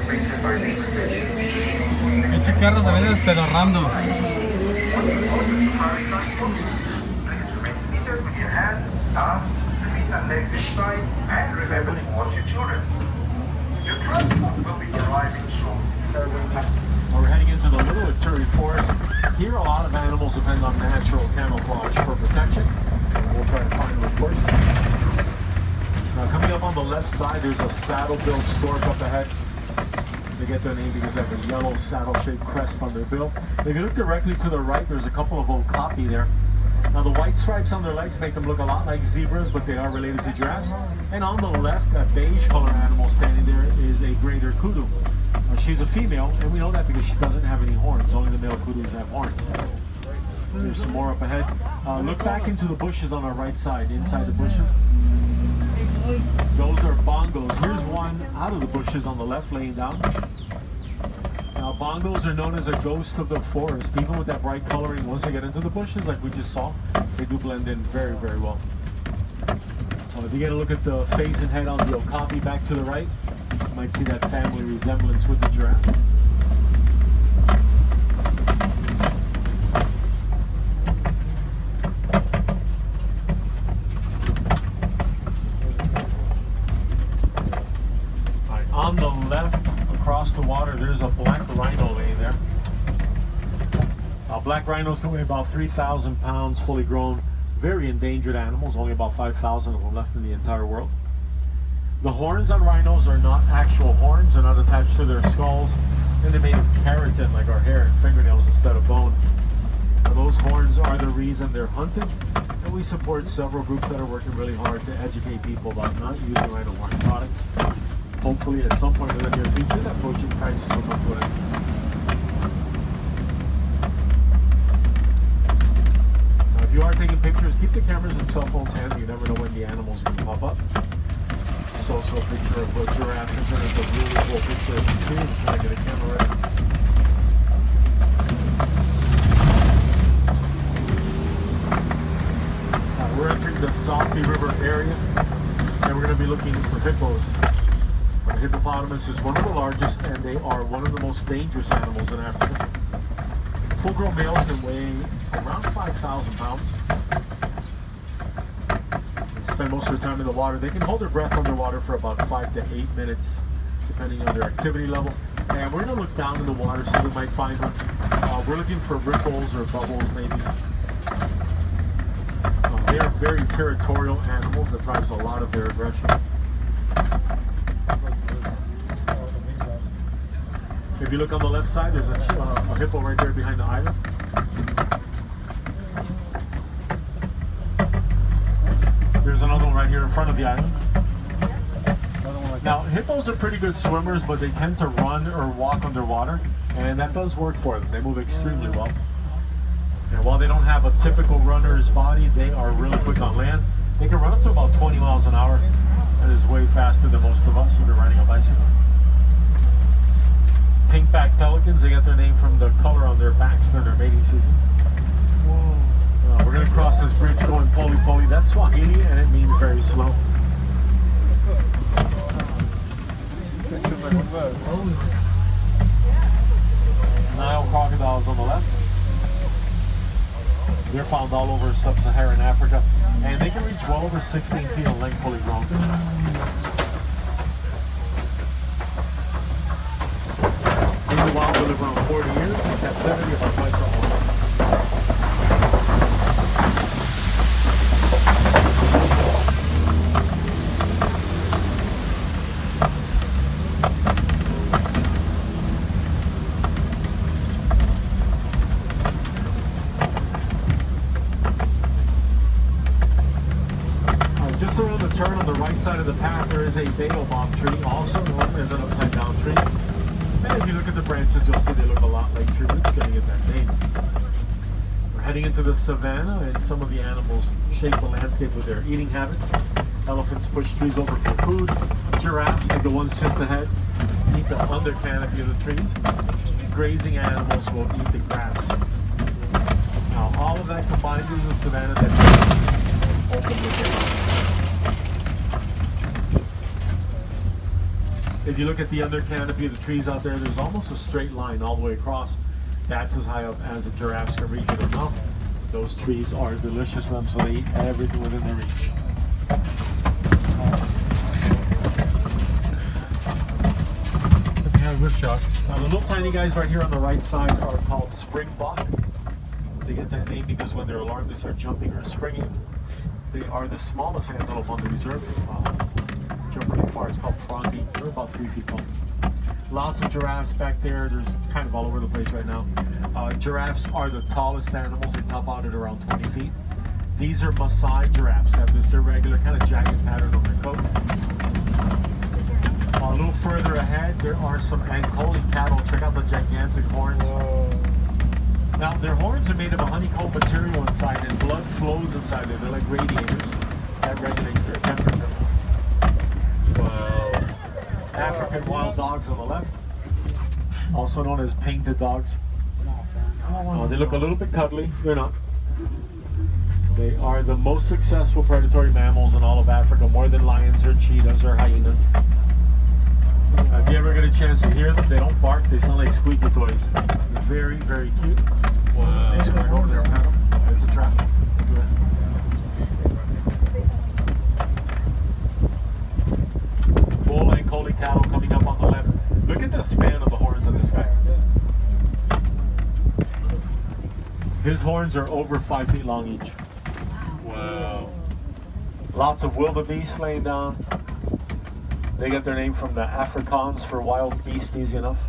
Pinche carro se viene despedorrando. Once aboard the safari transport, please remain seated with your hands, arms, feet and legs inside, and remember to watch your children. Your transport will be arriving soon. Well, we're heading into the Little Ituri Forest. Here, a lot of animals depend on natural camouflage for protection. And we'll try to find them, of course. Now, coming up on the left side, there's a saddle-billed stork up ahead. They get their name because they have a yellow saddle-shaped crest on their bill. If you look directly to the right, there's a couple of okapi there. Now, the white stripes on their legs make them look a lot like zebras, but they are related to giraffes. And on the left, that beige-colored animal standing there is a greater kudu. She's a female, and we know that because she doesn't have any horns. Only the male kudus have horns. There's some more up ahead. Look back into the bushes on our right side, inside the bushes. Those are bongos. Here's one out of the bushes on the left, laying down. Now, bongos are known as a ghost of the forest. Even with that bright coloring, once they get into the bushes, like we just saw, they do blend in very, very well. So if you get a look at the face and head on the okapi back to the right, you might see that family resemblance with the giraffe. All right, on the left, across the water, there's a black rhino laying there. Black rhinos can weigh about 3,000 pounds, fully grown, very endangered animals, only about 5,000 of them left in the entire world. The horns on rhinos are not actual horns, they're not attached to their skulls, and they're made of keratin, like our hair and fingernails, instead of bone. Now, those horns are the reason they're hunted, and we support several groups that are working really hard to educate people about not using rhino horn products. Hopefully, at some point in the near future, that poaching crisis will come to an end. Now, if you are taking pictures, keep the cameras and cell phones handy. You never know when the animals are going to pop up. It's also a picture of a giraffe, and it's a really cool picture of the tree. I'm trying to get a camera ready. We're entering the Salfi River area, and we're going to be looking for hippos. The hippopotamus is one of the largest, and they are one of the most dangerous animals in Africa. Full-grown males can weigh around 5,000 pounds. Spend most of their time in the water. They can hold their breath underwater for about 5 to 8 minutes, depending on their activity level. And we're going to look down in the water, so we might find one. We're looking for ripples or bubbles, maybe. They are very territorial animals. That drives a lot of their aggression. If you look on the left side, there's a hippo right there behind the island. There's another one right here in front of the island. Now, hippos are pretty good swimmers, but they tend to run or walk underwater, and that does work for them. They move extremely well. And while they don't have a typical runner's body, they are really quick on land. They can run up to about 20 miles an hour. That is way faster than most of us if you're riding a bicycle. Pink-backed pelicans, they get their name from the color on their backs during their mating season. We're going to cross this bridge going poli-poli. That's Swahili, and it means very slow. Nile crocodiles on the left. They're found all over sub-Saharan Africa, and they can reach well over 16 feet in length, fully grown. In the wild, they live around 40 years. In captivity, about twice that long. Just around the turn on the right side of the path, there is a baobab tree, also known as an upside-down tree. And if you look at the branches, you'll see they look a lot like tree roots, getting it that name. We're heading into the savannah, and some of the animals shape the landscape with their eating habits. Elephants push trees over for food. Giraffes, like the ones just ahead, eat the under canopy of the trees. Grazing animals will eat the grass. Now, all of that combined is a savannah that open with If you look at the under canopy of the trees out there, there's almost a straight line all the way across. That's as high up as a giraffes can reach with their mouth. Those trees are delicious to them, so they eat everything within their reach. They have good shots. Now, the little tiny guys right here on the right side are called springbok. They get that name because when they're alarmed, they start jumping or springing. They are the smallest antelope on the reserve. Jump pretty far. It's called prongi. They're about 3 feet tall. Lots of giraffes back there. There's kind of all over the place right now. Giraffes are the tallest animals. They top out at around 20 feet. These are Maasai giraffes. They have this irregular kind of jagged pattern on their coat. A little further ahead, there are some Ankoli cattle. Check out the gigantic horns. Now, their horns are made of a honeycomb material inside, and blood flows inside it. They're like radiators. That regulates their temperature. Wow. African wild dogs on the left, also known as painted dogs. They look a little bit cuddly. They're not. They are the most successful predatory mammals in all of Africa, more than lions or cheetahs or hyenas. If you ever get a chance to hear them, they don't bark. They sound like squeaky toys. They're very, very cute. Wow. They should go over there and pat them. It's a trap. Do it. Bull Ankoli cattle coming up on the left. Look at the span of the horns on this guy. His horns are over 5 feet long each. Wow. Lots of wildebeest laying down. They get their name from the Afrikaans for wild beast, easy enough.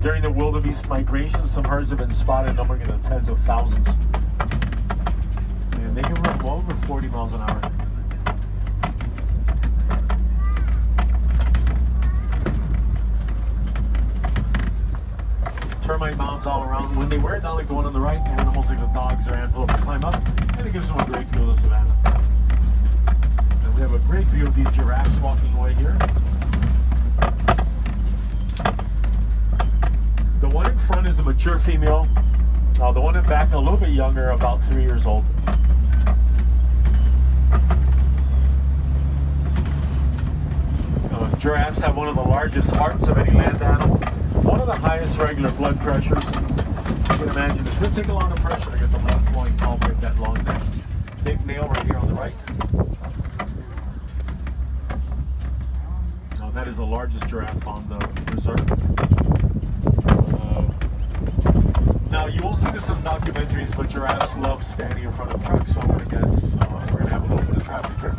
During the wildebeest migration, some herds have been spotted numbering in the tens of thousands. And they can run well over 40 miles an hour. Termite mounds all around. When they wear it down like the one on the right, animals like the dogs or antelope climb up, and it gives them a great view of the savannah. And we have a great view of these giraffes walking away here. The one in front is a mature female. The one in back, a little bit younger, about 3 years old. Giraffes have one of the largest hearts of any land animal. One of the highest regular blood pressures. You can imagine it's going to take a lot of pressure to get the blood flowing all the way up that long neck. Big male right here on the right. Now that is the largest giraffe on the reserve. Now you won't see this in documentaries, but giraffes love standing in front of trucks, so I guess we're going to have a little bit of traffic here.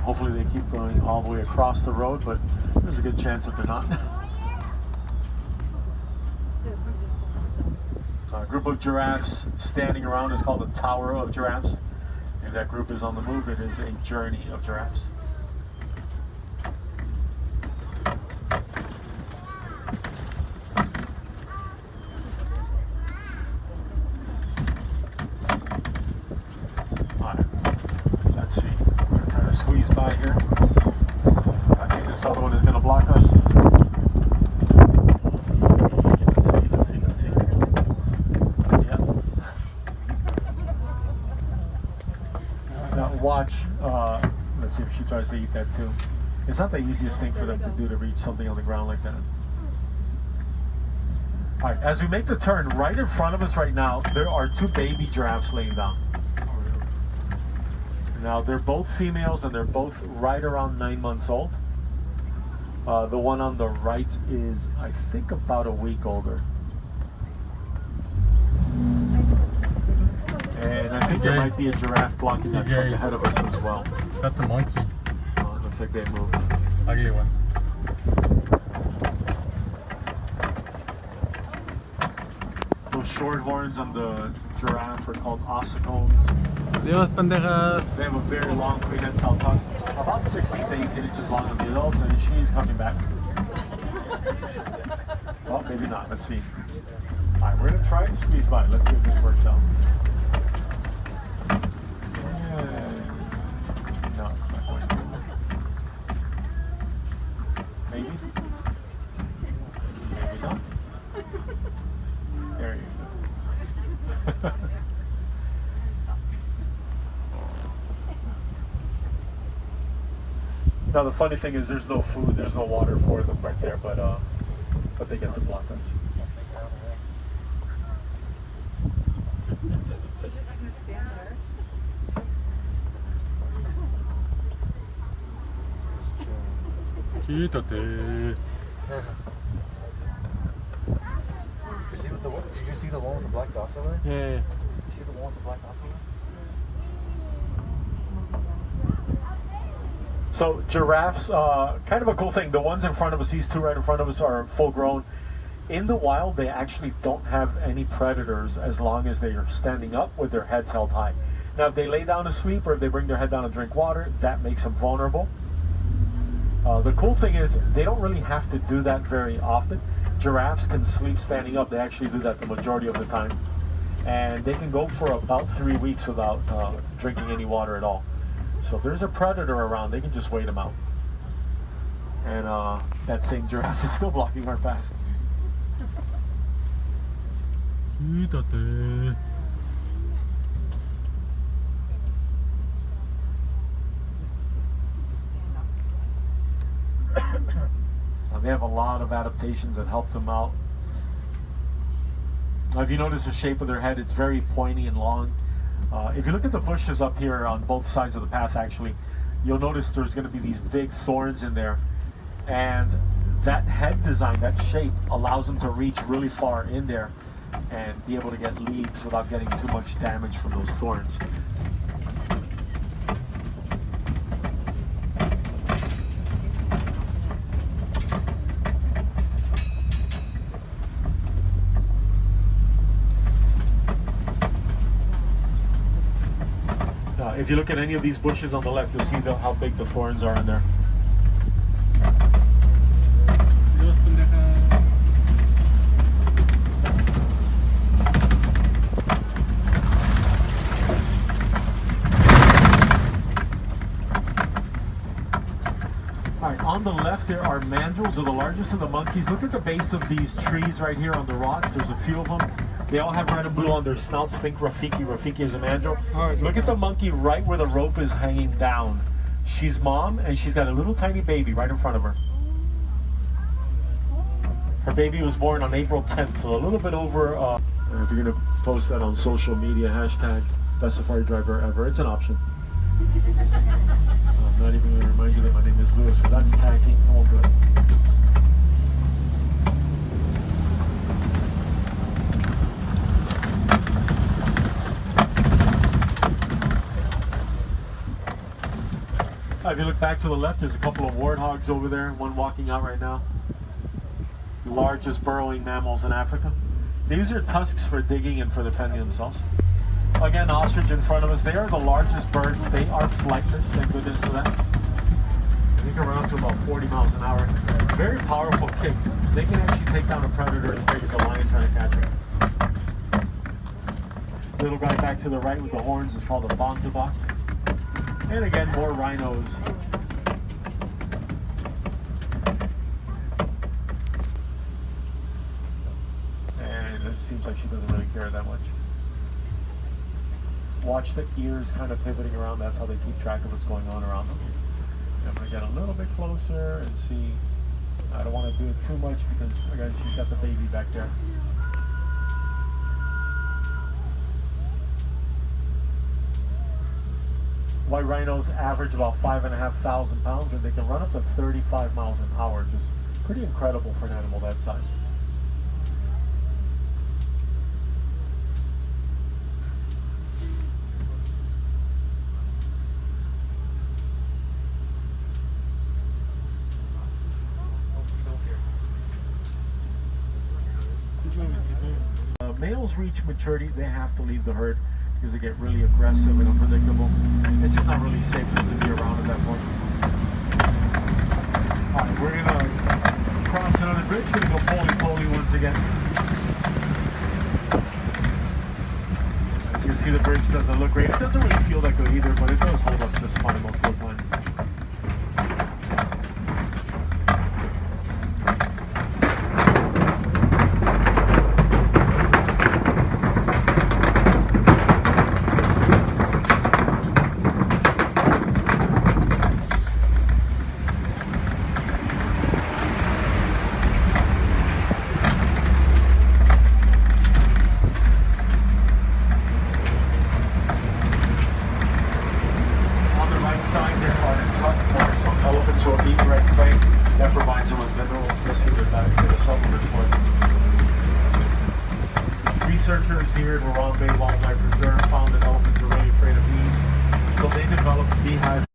Hopefully they keep going all the way across the road, but there's a good chance that they're not. A group of giraffes standing around is called the Tower of Giraffes. If that group is on the move, it is a journey of giraffes. Alright, let's see. We're going to try to squeeze by here. I think this other one is going to block us. Let's see. Yeah. Now watch, let's see if she tries to eat that too. It's not the easiest thing for them to do to reach something on the ground like that. Alright, as we make the turn, right in front of us right now, there are 2 baby giraffes laying down. Now they're both females and they're both right around 9 months old. The one on the right is, I think, about a week older. And I think there might be a giraffe blocking that truck ahead of us as well. That's a monkey. It looks like they moved. Ugly one. Those short horns on the giraffe are called ossicones. Dios, pendejas. They have a very long queen-head saltong, about 16 to 18 inches long on the adults, and she's coming back. Well, maybe not. Let's see. Alright, we're going to try and squeeze by. Let's see if this works out. No, it's not going to. Maybe? Maybe not. There you go. Now the funny thing is, there's no food, there's no water for them right there, but they get to block us. Quítate. Did you see the one with the black dots over there? Yeah. You see the one with the black dots over there? So giraffes, kind of a cool thing. The ones in front of us, these two right in front of us, are full grown. In the wild, they actually don't have any predators as long as they are standing up with their heads held high. Now, if they lay down to sleep or if they bring their head down and drink water, that makes them vulnerable. The cool thing is they don't really have to do that very often. Giraffes can sleep standing up. They actually do that the majority of the time. And they can go for about 3 weeks without drinking any water at all. So if there's a predator around, they can just wait them out. And that same giraffe is still blocking our path. Quítate. They have a lot of adaptations that help them out. Now, if you notice the shape of their head, it's very pointy and long. If you look at the bushes up here on both sides of the path, actually, you'll notice there's going to be these big thorns in there. And that head design, that shape, allows them to reach really far in there and be able to get leaves without getting too much damage from those thorns. If you look at any of these bushes on the left, you'll see how big the thorns are in there. Dios, pendeja. Alright, on the left there are mandrills, or the largest of the monkeys. Look at the base of these trees right here on the rocks. There's a few of them. They all have red and blue on their snouts. Think Rafiki. Rafiki is a mandrill. Look at the monkey right where the rope is hanging down. She's mom, and she's got a little tiny baby right in front of her. Her baby was born on April 10th, so a little bit over. If you're going to post that on social media, hashtag best safari driver ever, it's an option. I'm not even going to remind you that my name is Lewis, because that's tacky. All good. If you look back to the left, there's a couple of warthogs over there, one walking out right now. The largest burrowing mammals in Africa. They use their tusks for digging and for defending themselves. Again, ostrich in front of us. They are the largest birds. They are flightless, thank goodness for that. They can run up to about 40 miles an hour. Very powerful kick. They can actually take down a predator as big as a lion trying to catch it. Little guy back to the right with the horns is called a bontebok. And again, more rhinos. And it seems like she doesn't really care that much. Watch the ears kind of pivoting around. That's how they keep track of what's going on around them. And I'm going to get a little bit closer and see. I don't want to do it too much because, again, she's got the baby back there. White rhinos average about 5,500 pounds, and they can run up to 35 miles an hour, which is pretty incredible for an animal that size. Males reach maturity, they have to leave the herd because they get really aggressive and unpredictable. It's just not really safe for them to be around at that point. Alright, we're gonna cross another bridge, gonna go poly-poly once again. As you see, the bridge doesn't look great. It doesn't really feel that good either, but it does hold up just fine most of the time. airport. Researchers here at Harambe Wildlife Reserve found that elephants are really afraid of bees, so they developed beehive